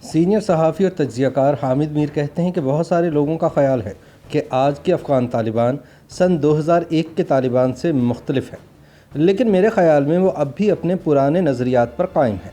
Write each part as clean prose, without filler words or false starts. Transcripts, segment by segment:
Senior صحافی اور تجزیہ کار حامد میر کہتے ہیں کہ بہت سارے لوگوں کا خیال ہے کہ آج کے افغان طالبان سن 2001 کے طالبان سے مختلف ہیں، لیکن میرے خیال میں وہ اب بھی اپنے پرانے نظریات پر قائم ہیں۔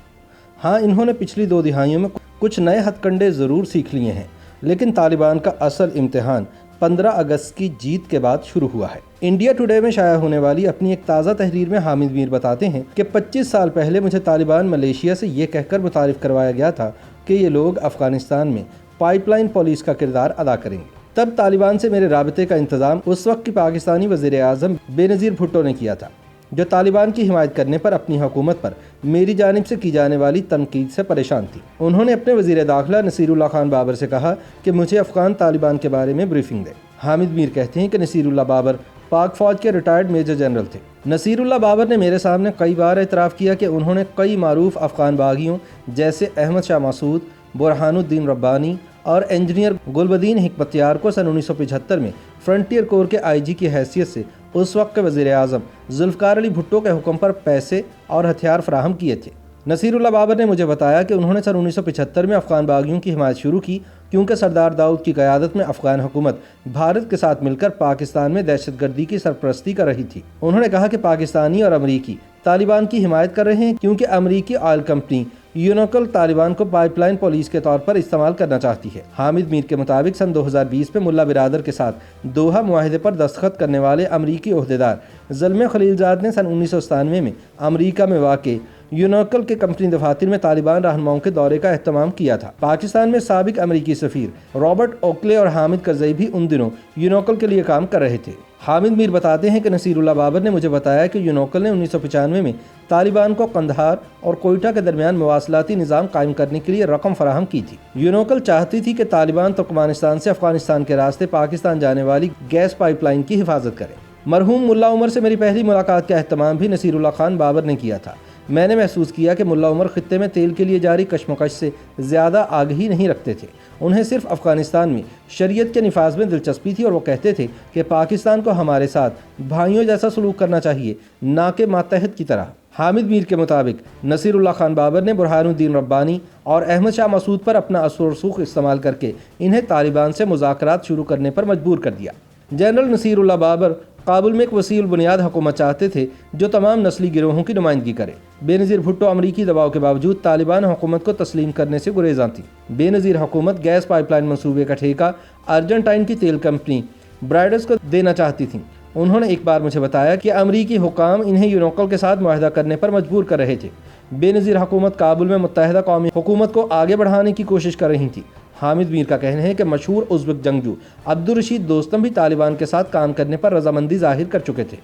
ہاں، انہوں نے پچھلی 2 دہائیوں میں کچھ نئے ہتھ کنڈے ضرور سیکھ لیے ہیں، لیکن طالبان کا اصل امتحان 15 اگست کی جیت کے بعد شروع ہوا ہے۔ انڈیا ٹوڈے میں شائع ہونے والی اپنی ایک تازہ تحریر میں حامد میر بتاتے ہیں کہ 25 سال پہلے مجھے طالبان ملیشیا سے یہ کہہ کر متعارف کروایا گیا تھا کہ یہ لوگ افغانستان میں پائپ لائن پولیس کا کردار ادا کریں گے۔ تب طالبان سے میرے رابطے کا انتظام اس وقت کی پاکستانی وزیر اعظم بے نظیر بھٹو نے کیا تھا، جو طالبان کی حمایت کرنے پر اپنی حکومت پر میری جانب سے کی جانے والی تنقید سے پریشان تھی۔ انہوں نے اپنے وزیر داخلہ نصیر اللہ خان بابر سے کہا کہ مجھے افغان طالبان کے بارے میں بریفنگ دے۔ حامد میر کہتے ہیں کہ نصیر اللہ بابر پاک فوج کے ریٹائرڈ میجر جنرل تھے۔ نصیر اللہ بابر نے میرے سامنے کئی بار اعتراف کیا کہ انہوں نے کئی معروف افغان باغیوں جیسے احمد شاہ مسعود، برہان الدین ربانی اور انجینئر گلبدین حکمتیار کو سن 1975 میں فرنٹیئر کور کے آئی جی کی حیثیت سے اس وقت کے وزیر اعظم ذوالفقار علی بھٹو کے حکم پر پیسے اور ہتھیار فراہم کیے تھے۔ نصیر اللہ بابر نے مجھے بتایا کہ انہوں نے سن 1975 میں افغان باغیوں کی حمایت شروع کی، کیونکہ سردار داؤد کی قیادت میں افغان حکومت بھارت کے ساتھ مل کر پاکستان میں دہشت گردی کی سرپرستی کر رہی تھی۔ انہوں نے کہا کہ پاکستانی اور امریکی طالبان کی حمایت کر رہے ہیں، کیونکہ امریکی آئل کمپنی یونوکل طالبان کو پائپ لائن پولیس کے طور پر استعمال کرنا چاہتی ہے۔ حامد میر کے مطابق سن 2020 میں ملا برادر کے ساتھ دوحہ معاہدے پر دستخط کرنے والے امریکی عہدیدار زلمے خلیل زاد نے سن 1997 میں امریکہ میں واقع یونوکل کے کمپنی دفاتر میں طالبان رہنماؤں کے دورے کا اہتمام کیا تھا۔ پاکستان میں سابق امریکی سفیر رابرٹ اوکلے اور حامد کرزئی بھی ان دنوں یونوکل کے لیے کام کر رہے تھے۔ حامد میر بتاتے ہیں کہ نصیر اللہ بابر نے مجھے بتایا کہ یونوکل نے 1995 میں طالبان کو قندھار اور کوئٹہ کے درمیان مواصلاتی نظام قائم کرنے کے لیے رقم فراہم کی تھی۔ یونوکل چاہتی تھی کہ طالبان ترکمانستان سے افغانستان کے راستے پاکستان جانے والی گیس پائپ لائن کی حفاظت کرے۔ مرحوم ملا عمر سے میری پہلی ملاقات کا اہتمام بھی نصیر اللہ خان بابر نے کیا تھا۔ میں نے محسوس کیا کہ ملا عمر خطے میں تیل کے لیے جاری کشمکش سے زیادہ آگہی نہیں رکھتے تھے۔ انہیں صرف افغانستان میں شریعت کے نفاذ میں دلچسپی تھی، اور وہ کہتے تھے کہ پاکستان کو ہمارے ساتھ بھائیوں جیسا سلوک کرنا چاہیے، نہ کہ ماتحت کی طرح۔ حامد میر کے مطابق نصیر اللہ خان بابر نے برہان الدین ربانی اور احمد شاہ مسعود پر اپنا اثر و رسوخ استعمال کر کے انہیں طالبان سے مذاکرات شروع کرنے پر مجبور کر دیا۔ جنرل نصیر اللہ بابر کابل میں ایک وسیع البنیاد حکومت چاہتے تھے جو تمام نسلی گروہوں کی نمائندگی کرے۔ بے نظیر بھٹو امریکی دباؤ کے باوجود طالبان حکومت کو تسلیم کرنے سے گریزاں تھی۔ بے نظیر حکومت گیس پائپ لائن منصوبے کا ٹھیکہ ارجنٹائن کی تیل کمپنی برائڈس کو دینا چاہتی تھیں۔ انہوں نے ایک بار مجھے بتایا کہ امریکی حکام انہیں یونوکل کے ساتھ معاہدہ کرنے پر مجبور کر رہے تھے۔ بے نظیر حکومت کابل میں متحدہ قومی حکومت کو آگے بڑھانے کی کوشش کر رہی تھی۔ حامد میر کا کہنا ہے کہ مشہور ازبک جنگجو عبدالرشید دوستم بھی طالبان کے ساتھ کام کرنے پر رضامندی ظاہر کر چکے تھے،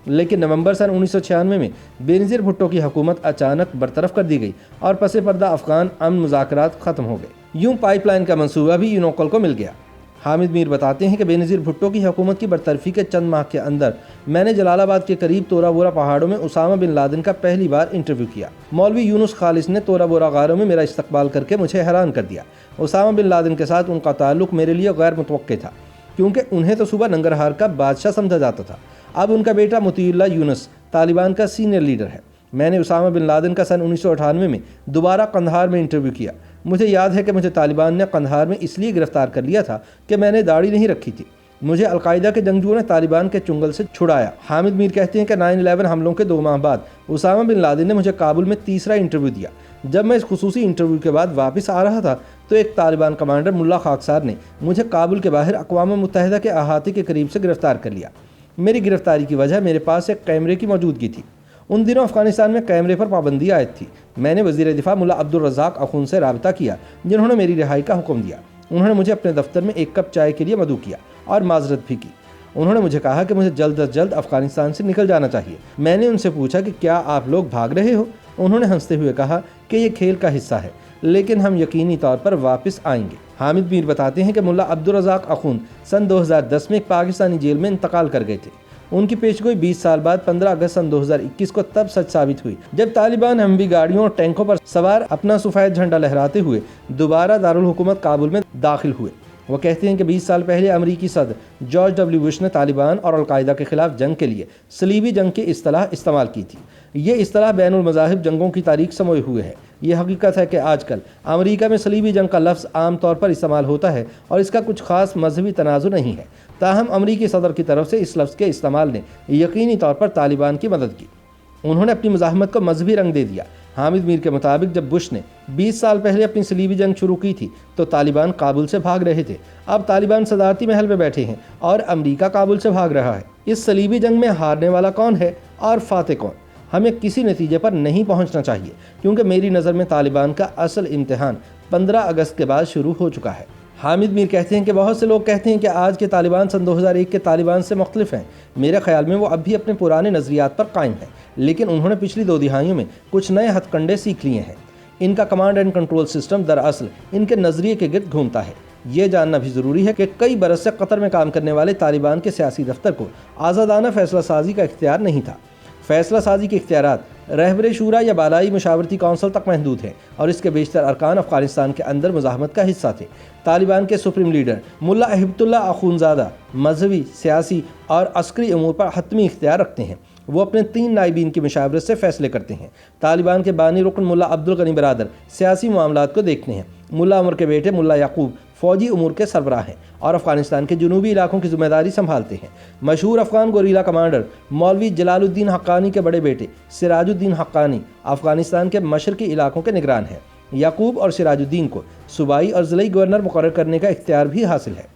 لیکن نومبر سن 1996 میں بے نظیر بھٹو کی حکومت اچانک برطرف کر دی گئی اور پس پردہ افغان امن مذاکرات ختم ہو گئے۔ یوں پائپ لائن کا منصوبہ بھی یونوکل کو مل گیا۔ حامد میر بتاتے ہیں کہ بے نظیر بھٹو کی حکومت کی برطرفی کے چند ماہ کے اندر میں نے جلال آباد کے قریب تورا بورا پہاڑوں میں اسامہ بن لادن کا پہلی بار انٹرویو کیا۔ مولوی یونس خالص نے تورا بورا غاروں میں میرا استقبال کر کے مجھے حیران کر دیا۔ اسامہ بن لادن کے ساتھ ان کا تعلق میرے لیے غیر متوقع تھا، کیونکہ انہیں تو صوبہ ننگرہار کا بادشاہ سمجھا جاتا تھا۔ اب ان کا بیٹا مطیع اللہ یونس طالبان کا سینئر لیڈر ہے۔ میں نے اسامہ بن لادن کا سن 1998 میں دوبارہ قندھار میں انٹرویو کیا۔ مجھے یاد ہے کہ مجھے طالبان نے قندھار میں اس لیے گرفتار کر لیا تھا کہ میں نے داڑھی نہیں رکھی تھی۔ مجھے القاعدہ کے جنگجوؤں نے طالبان کے چنگل سے چھڑایا۔ حامد میر کہتے ہیں کہ 9/11 حملوں کے 2 ماہ بعد اسامہ بن لادن نے مجھے کابل میں تیسرا انٹرویو دیا۔ جب میں اس خصوصی انٹرویو کے بعد واپس آ رہا تھا تو ایک طالبان کمانڈر ملا خاکسار نے مجھے کابل کے باہر اقوام متحدہ کے احاطے کے قریب سے گرفتار کر لیا۔ میری گرفتاری کی وجہ میرے پاس ایک کیمرے کی موجودگی تھی۔ ان دنوں افغانستان میں کیمرے پر پابندی عائد تھی۔ میں نے وزیر دفاع ملا عبدالرزاق اخون سے رابطہ کیا، جنہوں نے میری رہائی کا حکم دیا۔ انہوں نے مجھے اپنے دفتر میں 1 کپ چائے کے لیے مدعو کیا اور معذرت بھی کی۔ انہوں نے مجھے کہا کہ مجھے جلد از جلد افغانستان سے نکل جانا چاہیے۔ میں نے ان سے پوچھا کہ کیا آپ لوگ بھاگ رہے ہو؟ انہوں نے ہنستے ہوئے کہا کہ یہ کھیل کا حصہ ہے، لیکن ہم یقینی طور پر واپس آئیں گے۔ حامد میر بتاتے ہیں کہ ملا عبدالرزاق اخون سن 2010 میں ایک پاکستانی جیل میں انتقال کر گئے تھے۔ ان کی پیشگوئی 20 سال بعد 15 اگست سن 2021 کو تب سچ ثابت ہوئی جب طالبان ہموی گاڑیوں اور ٹینکوں پر سوار اپنا سفید جھنڈا لہراتے ہوئے دوبارہ دارالحکومت کابل میں داخل ہوئے۔ وہ کہتے ہیں کہ 20 سال پہلے امریکی صدر جارج ڈبلیو بش نے طالبان اور القاعدہ کے خلاف جنگ کے لیے صلیبی جنگ کی اصطلاح استعمال کی تھی۔ یہ اصطلاح بین المذاہب جنگوں کی تاریخ سے موئے ہوئے ہے۔ یہ حقیقت ہے کہ آج کل امریکہ میں صلیبی جنگ کا لفظ عام طور پر استعمال ہوتا ہے اور اس کا کچھ خاص مذہبی تنازع نہیں ہے، تاہم امریکی صدر کی طرف سے اس لفظ کے استعمال نے یقینی طور پر طالبان کی مدد کی۔ انہوں نے اپنی مزاحمت کو مذہبی رنگ دے دیا۔ حامد میر کے مطابق جب بش نے 20 سال پہلے اپنی صلیبی جنگ شروع کی تھی تو طالبان کابل سے بھاگ رہے تھے۔ اب طالبان صدارتی محل میں بیٹھے ہیں اور امریکہ کابل سے بھاگ رہا ہے۔ اس صلیبی جنگ میں ہارنے والا کون ہے اور فاتح کون؟ ہمیں کسی نتیجے پر نہیں پہنچنا چاہیے، کیونکہ میری نظر میں طالبان کا اصل امتحان 15 اگست کے بعد شروع ہو چکا ہے۔ حامد میر کہتے ہیں کہ بہت سے لوگ کہتے ہیں کہ آج کے طالبان سن 2001 کے طالبان سے مختلف ہیں۔ میرے خیال میں وہ اب بھی اپنے پرانے نظریات پر قائم ہیں، لیکن انہوں نے پچھلی 2 دہائیوں میں کچھ نئے ہتھ کنڈے سیکھ لیے ہیں۔ ان کا کمانڈ اینڈ کنٹرول سسٹم دراصل ان کے نظریے کے گرد گھومتا ہے۔ یہ جاننا بھی ضروری ہے کہ کئی برس سے قطر میں کام کرنے والے طالبان کے سیاسی دفتر کو آزادانہ فیصلہ سازی کا اختیار نہیں تھا۔ فیصلہ سازی کے اختیارات رہبر شورا یا بالائی مشاورتی کونسل تک محدود ہیں اور اس کے بیشتر ارکان افغانستان کے اندر مزاحمت کا حصہ تھے۔ طالبان کے سپریم لیڈر ملا ہبت اللہ اخونزادہ مذہبی، سیاسی اور عسکری امور پر حتمی اختیار رکھتے ہیں۔ وہ اپنے 3 نائبین کی مشاورت سے فیصلے کرتے ہیں۔ طالبان کے بانی رکن ملا عبدالغنی برادر سیاسی معاملات کو دیکھتے ہیں۔ ملا عمر کے بیٹے ملا یعقوب فوجی امور کے سربراہ ہیں اور افغانستان کے جنوبی علاقوں کی ذمہ داری سنبھالتے ہیں۔ مشہور افغان گوریلا کمانڈر مولوی جلال الدین حقانی کے بڑے بیٹے سراج الدین حقانی افغانستان کے مشرقی علاقوں کے نگران ہیں۔ یعقوب اور سراج الدین کو صوبائی اور ضلعی گورنر مقرر کرنے کا اختیار بھی حاصل ہے۔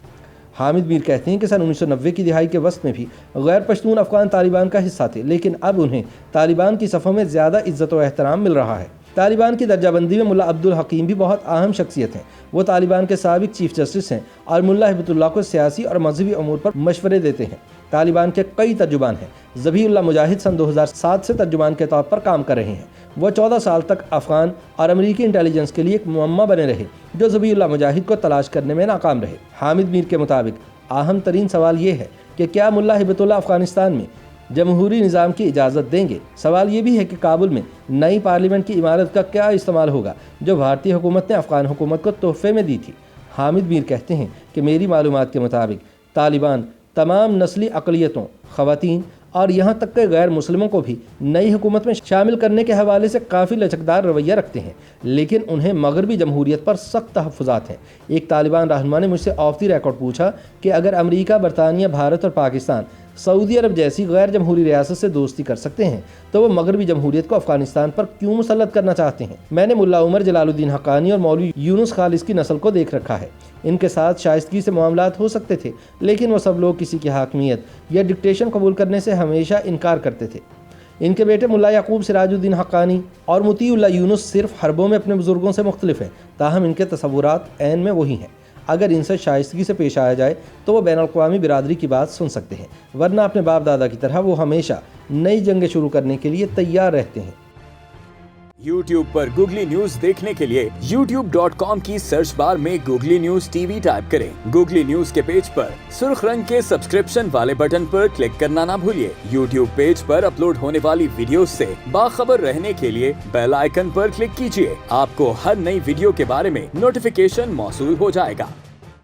حامد میر کہتے ہیں کہ سن 1990 کی دہائی کے وسط میں بھی غیر پشتون افغان طالبان کا حصہ تھے، لیکن اب انہیں طالبان کی صفوں میں زیادہ عزت و احترام مل رہا ہے۔ طالبان کی درجہ بندی میں ملا عبدالحکیم بھی بہت اہم شخصیت ہیں۔ وہ طالبان کے سابق چیف جسٹس ہیں اور ملا ہبت اللہ کو سیاسی اور مذہبی امور پر مشورے دیتے ہیں۔ طالبان کے کئی ترجمان ہیں۔ ذبیح اللہ مجاہد سن 2007 سے ترجمان کے طور پر کام کر رہے ہیں۔ وہ 14 سال تک افغان اور امریکی انٹیلیجنس کے لیے ایک معمہ بنے رہے جو ذبیح اللہ مجاہد کو تلاش کرنے میں ناکام رہے۔ حامد میر کے مطابق اہم ترین سوال یہ ہے کہ کیا ملا ہبت اللہ افغانستان میں جمہوری نظام کی اجازت دیں گے؟ سوال یہ بھی ہے کہ کابل میں نئی پارلیمنٹ کی عمارت کا کیا استعمال ہوگا جو بھارتی حکومت نے افغان حکومت کو تحفے میں دی تھی؟ حامد میر کہتے ہیں کہ میری معلومات کے مطابق طالبان تمام نسلی اقلیتوں، خواتین اور یہاں تک کہ غیر مسلموں کو بھی نئی حکومت میں شامل کرنے کے حوالے سے کافی لچکدار رویہ رکھتے ہیں، لیکن انہیں مغربی جمہوریت پر سخت تحفظات ہیں۔ ایک طالبان رہنما نے مجھ سے آف دی ریکارڈ پوچھا کہ اگر امریکہ، برطانیہ، بھارت اور پاکستان سعودی عرب جیسی غیر جمہوری ریاست سے دوستی کر سکتے ہیں تو وہ مغربی جمہوریت کو افغانستان پر کیوں مسلط کرنا چاہتے ہیں؟ میں نے ملا عمر جلال الدین حقانی اور مولوی یونس خالص کی نسل کو دیکھ رکھا ہے۔ ان کے ساتھ شائستگی سے معاملات ہو سکتے تھے، لیکن وہ سب لوگ کسی کی حاکمیت یا ڈکٹیشن قبول کرنے سے ہمیشہ انکار کرتے تھے۔ ان کے بیٹے ملا یعقوب سراج الدین حقانی اور مطیع اللہ یونس صرف حربوں میں اپنے بزرگوں سے مختلف ہیں، تاہم ان کے تصورات عین میں وہی ہیں۔ اگر ان سے شائستگی سے پیش آیا جائے تو وہ بین الاقوامی برادری کی بات سن سکتے ہیں، ورنہ اپنے باپ دادا کی طرح وہ ہمیشہ نئی جنگیں شروع کرنے کے لیے تیار رہتے ہیں۔ YouTube پر گوگلی نیوز دیکھنے کے لیے youtube.com کی سرچ بار میں googly news T V type کریں۔ گوگلی نیوز کے پیج پر سرخ رنگ کے سبسکرپشن والے بٹن پر کلک کرنا نہ بھولیے۔ YouTube پیج پر اپلوڈ ہونے والی ویڈیوز سے باخبر رہنے کے لیے بیل آئیکن پر کلک کیجیے۔ آپ کو ہر نئی ویڈیو کے بارے میں نوٹیفیکیشن موصول ہو جائے گا۔